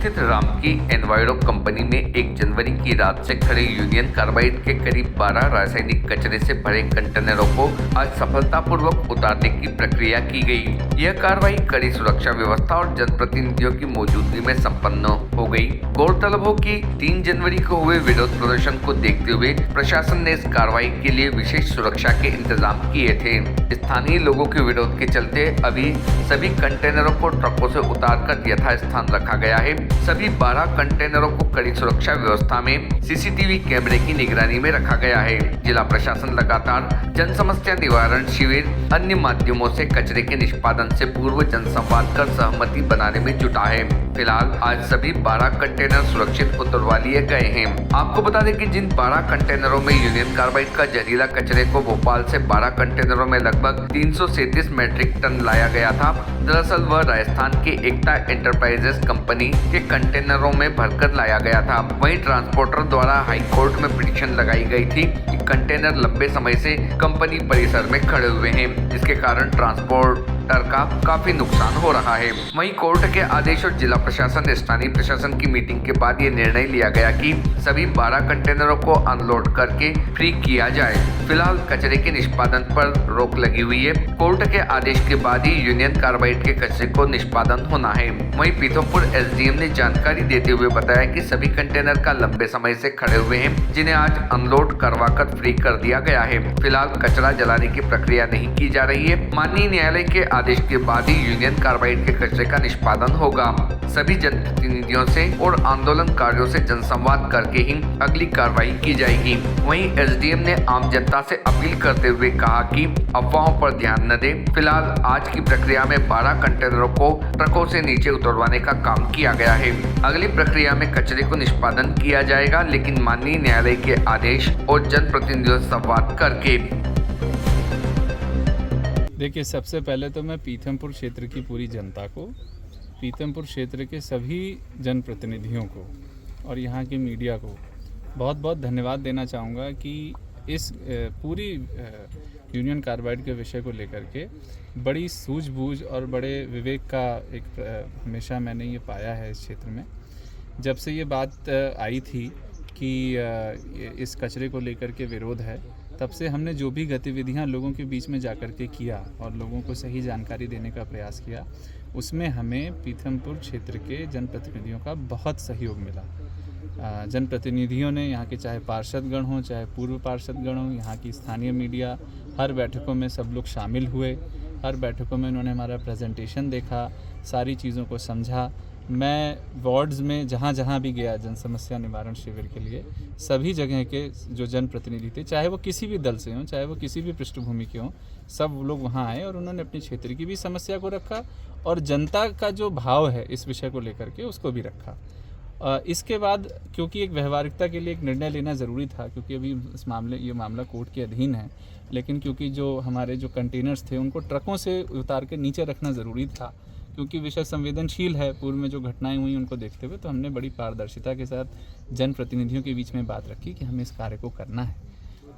स्थित Ramky enviro company में 1 जनवरी की रात से खड़े यूनियन कार्बाइड के करीब 12 रासायनिक कचरे से भरे कंटेनरों को आज सफलतापूर्वक उतारने की प्रक्रिया की गई। यह कार्रवाई कड़ी सुरक्षा व्यवस्था और जनप्रतिनिधियों की मौजूदगी में संपन्न हो गई। गौरतलब हो कि 3 जनवरी को हुए विरोध प्रदर्शन को देखते हुए प्रशासन ने इस कार्रवाई के लिए विशेष सुरक्षा के इंतजाम किए थे। स्थानीय लोगों के विरोध के चलते अभी सभी कंटेनरों को ट्रकों से उतारकर यथास्थान रखा गया है। सभी 12 कंटेनरों को कड़ी सुरक्षा व्यवस्था में सीसीटीवी कैमरे की निगरानी में रखा गया है। जिला प्रशासन लगातार जन समस्या निवारण शिविर अन्य माध्यमों से कचरे के निष्पादन से पूर्व जनसंवाद कर सहमति बनाने में जुटा है। फिलहाल आज सभी 12 कंटेनर सुरक्षित उतरवा लिए गए हैं। आपको बता दें कि जिन 12 कंटेनरों में यूनियन कार्बाइड का जहरीला कचरे को भोपाल से 12 कंटेनरों में लगभग 337 मीट्रिक टन लाया गया था। दरअसल वह राजस्थान के एकता एंटरप्राइजेस कंपनी के कंटेनरों में भरकर लाया गया था। वहीं ट्रांसपोर्टर द्वारा हाई कोर्ट में पिटीशन लगाई गई थी कि कंटेनर लंबे समय से कंपनी परिसर में खड़े हुए हैं, जिसके कारण ट्रांसपोर्टर का काफी नुकसान हो रहा है। वहीं कोर्ट के आदेश और जिला प्रशासन स्थानीय प्रशासन की मीटिंग के बाद ये निर्णय लिया गया कि सभी 12 कंटेनरों को अनलोड करके फ्री किया जाए। फिलहाल कचरे के निष्पादन पर रोक लगी हुई है। कोर्ट के आदेश के बाद ही यूनियन कार्बाइड के कचरे को निष्पादन होना है। वहीं पीथमपुर एसडीएम ने जानकारी देते हुए बताया कि सभी कंटेनर का लंबे समय से खड़े हुए हैं, जिन्हें आज अनलोड करवाकर फ्री कर दिया गया है। फिलहाल कचरा जलाने की प्रक्रिया नहीं की जा रही है। माननीय न्यायालय के आदेश के बाद ही यूनियन कार्बाइड के कचरे का निष्पादन होगा। सभी जनप्रतिनिधियों से और आंदोलनकारियों से जनसंवाद करके ही अगली कार्रवाई की जाएगी। वहीं एसडीएम ने आम जनता से अपील करते हुए कहा कि अफवाहों पर ध्यान न दें। फिलहाल आज की प्रक्रिया में 12 कंटेनरों को ट्रकों से नीचे उतरवाने का काम किया गया है। अगली प्रक्रिया में कचरे को निष्पादन किया जाएगा, लेकिन माननीय न्यायालय के आदेश और जनप्रतिनिधियों से संवाद करके। देखिए, सबसे पहले तो मैं पीथमपुर क्षेत्र की पूरी जनता को, पीथमपुर क्षेत्र के सभी जनप्रतिनिधियों को और यहाँ की मीडिया को बहुत बहुत धन्यवाद देना चाहूँगा कि इस पूरी यूनियन कार्बाइड के विषय को लेकर के बड़ी सूझबूझ और बड़े विवेक का एक हमेशा मैंने ये पाया है इस क्षेत्र में। जब से ये बात आई थी कि इस कचरे को लेकर के विरोध है, तब से हमने जो भी गतिविधियां लोगों के बीच में जाकर के किया और लोगों को सही जानकारी देने का प्रयास किया, उसमें हमें पीथमपुर क्षेत्र के जनप्रतिनिधियों का बहुत सहयोग मिला। जनप्रतिनिधियों ने, यहाँ के चाहे पार्षदगण हों चाहे पूर्व पार्षदगण हों, यहाँ की स्थानीय मीडिया, हर बैठकों में सब लोग शामिल हुए। हर बैठकों में उन्होंने हमारा प्रेजेंटेशन देखा, सारी चीज़ों को समझा। मैं वार्ड्स में जहाँ जहाँ भी गया जन समस्या निवारण शिविर के लिए, सभी जगह के जो जनप्रतिनिधि थे, चाहे वो किसी भी दल से हों, चाहे वो किसी भी पृष्ठभूमि के हों, सब लोग वहाँ आए और उन्होंने अपने क्षेत्र की भी समस्या को रखा और जनता का जो भाव है इस विषय को लेकर के उसको भी रखा। इसके बाद क्योंकि एक व्यवहारिकता के लिए एक निर्णय लेना ज़रूरी था, क्योंकि अभी ये मामला कोर्ट के अधीन है, लेकिन क्योंकि जो हमारे जो कंटेनर्स थे उनको ट्रकों से उतार के नीचे रखना ज़रूरी था, क्योंकि विषय संवेदनशील है, पूर्व में जो घटनाएं हुई उनको देखते हुए, तो हमने बड़ी पारदर्शिता के साथ जनप्रतिनिधियों के बीच में बात रखी कि हमें इस कार्य को करना है।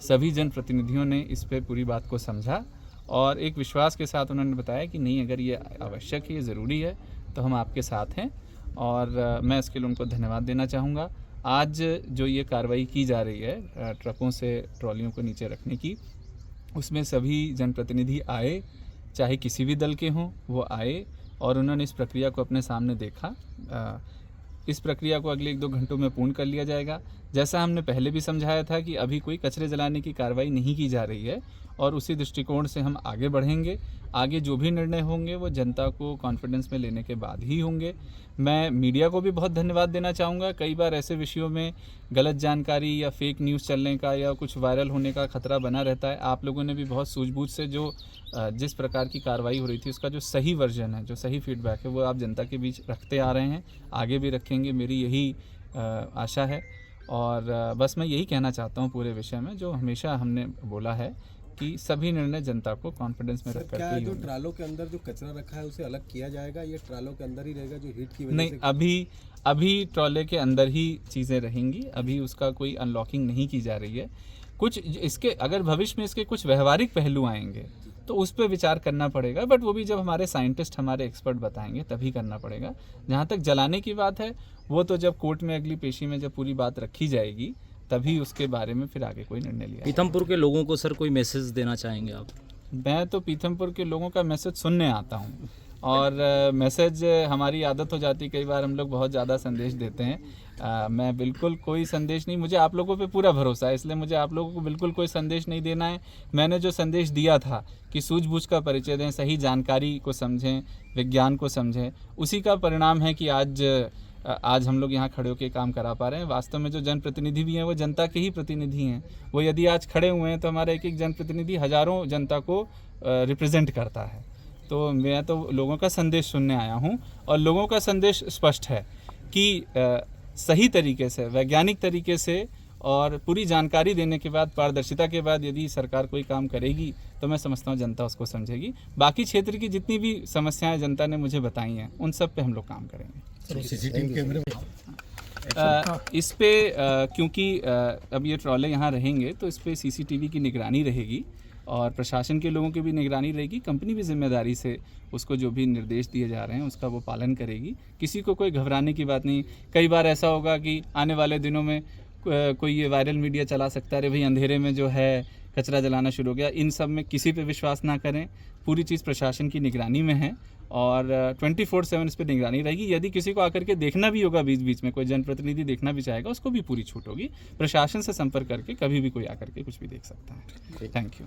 सभी जनप्रतिनिधियों ने इस पर पूरी बात को समझा और एक विश्वास के साथ उन्होंने बताया कि नहीं, अगर ये आवश्यक है, ये ज़रूरी है, तो हम आपके साथ हैं और मैं इसके लिए उनको धन्यवाद देना चाहूँगा। आज जो ये कार्रवाई की जा रही है ट्रकों से ट्रॉलियों को नीचे रखने की, उसमें सभी जनप्रतिनिधि आए, चाहे किसी भी दल के हों, वो आए और उन्होंने इस प्रक्रिया को अपने सामने देखा। इस प्रक्रिया को अगले 1-2 घंटों में पूर्ण कर लिया जाएगा। जैसा हमने पहले भी समझाया था कि अभी कोई कचरे जलाने की कार्रवाई नहीं की जा रही है और उसी दृष्टिकोण से हम आगे बढ़ेंगे। आगे जो भी निर्णय होंगे वो जनता को कॉन्फिडेंस में लेने के बाद ही होंगे। मैं मीडिया को भी बहुत धन्यवाद देना चाहूँगा। कई बार ऐसे विषयों में गलत जानकारी या फेक न्यूज़ चलने का या कुछ वायरल होने का खतरा बना रहता है। आप लोगों ने भी बहुत सूझबूझ से जिस प्रकार की कार्रवाई हो रही थी उसका जो सही वर्जन है, जो सही फीडबैक है, वो आप जनता के बीच रखते आ रहे हैं, आगे भी रखेंगे, मेरी यही आशा है। और बस मैं यही कहना चाहता हूँ पूरे विषय में, जो हमेशा हमने बोला है कि सभी निर्णय जनता को कॉन्फिडेंस में रख करके। जो ट्रालों के अंदर जो कचरा रखा है उसे अलग किया जाएगा, ये ट्रालों के अंदर ही रहेगा जो हीट की वजह नहीं, अभी ट्रॉले के अंदर ही चीज़ें रहेंगी। अभी उसका कोई अनलॉकिंग नहीं की जा रही है। कुछ इसके अगर भविष्य में इसके कुछ व्यवहारिक पहलू आएंगे तो उस पर विचार करना पड़ेगा, बट वो भी जब हमारे साइंटिस्ट हमारे एक्सपर्ट बताएंगे तभी करना पड़ेगा। जहाँ तक जलाने की बात है वो तो जब कोर्ट में अगली पेशी में जब पूरी बात रखी जाएगी तभी उसके बारे में फिर आगे कोई निर्णय लिया जाएगा। पीथमपुर के लोगों को सर कोई मैसेज देना चाहेंगे आप? मैं तो पीथमपुर के लोगों का मैसेज सुनने आता हूँ और मैसेज हमारी आदत हो जाती, कई बार हम लोग बहुत ज़्यादा संदेश देते हैं। मैं बिल्कुल कोई संदेश नहीं, मुझे आप लोगों पे पूरा भरोसा है, इसलिए मुझे आप लोगों को बिल्कुल कोई संदेश नहीं देना है। मैंने जो संदेश दिया था कि सूझबूझ का परिचय दें, सही जानकारी को समझें, विज्ञान को समझें, उसी का परिणाम है कि आज हम लोग यहाँ खड़े होकर काम करा पा रहे हैं। वास्तव में जो जनप्रतिनिधि भी हैं वो जनता के ही प्रतिनिधि हैं। वो यदि आज खड़े हुए हैं तो हमारा एक एक जनप्रतिनिधि हज़ारों जनता को रिप्रेजेंट करता है। तो मैं तो लोगों का संदेश सुनने आया हूँ और लोगों का संदेश स्पष्ट है कि सही तरीके से, वैज्ञानिक तरीके से और पूरी जानकारी देने के बाद, पारदर्शिता के बाद यदि सरकार कोई काम करेगी तो मैं समझता हूँ जनता उसको समझेगी। बाकी क्षेत्र की जितनी भी समस्याएं जनता ने मुझे बताई हैं उन सब पे हम लोग काम करेंगे। सीसीटीवी कैमरे इस पे क्योंकि अब ये ट्रॉले यहाँ रहेंगे तो इस पे सीसीटीवी की निगरानी रहेगी और प्रशासन के लोगों की भी निगरानी रहेगी। कंपनी भी जिम्मेदारी से उसको जो भी निर्देश दिए जा रहे हैं उसका वो पालन करेगी। किसी को कोई घबराने की बात नहीं। कई बार ऐसा होगा कि आने वाले दिनों में कोई ये वायरल मीडिया चला सकता है, अरे भाई अंधेरे में जो है कचरा जलाना शुरू हो गया। इन सब में किसी पे विश्वास ना करें। पूरी चीज़ प्रशासन की निगरानी में है और 24/7 इस पर निगरानी रहेगी। यदि किसी को आकर के देखना भी होगा, बीच बीच में कोई जनप्रतिनिधि देखना भी चाहेगा, उसको भी पूरी छूट होगी। प्रशासन से संपर्क करके कभी भी कोई आकर के कुछ भी देख सकता है। Thank you.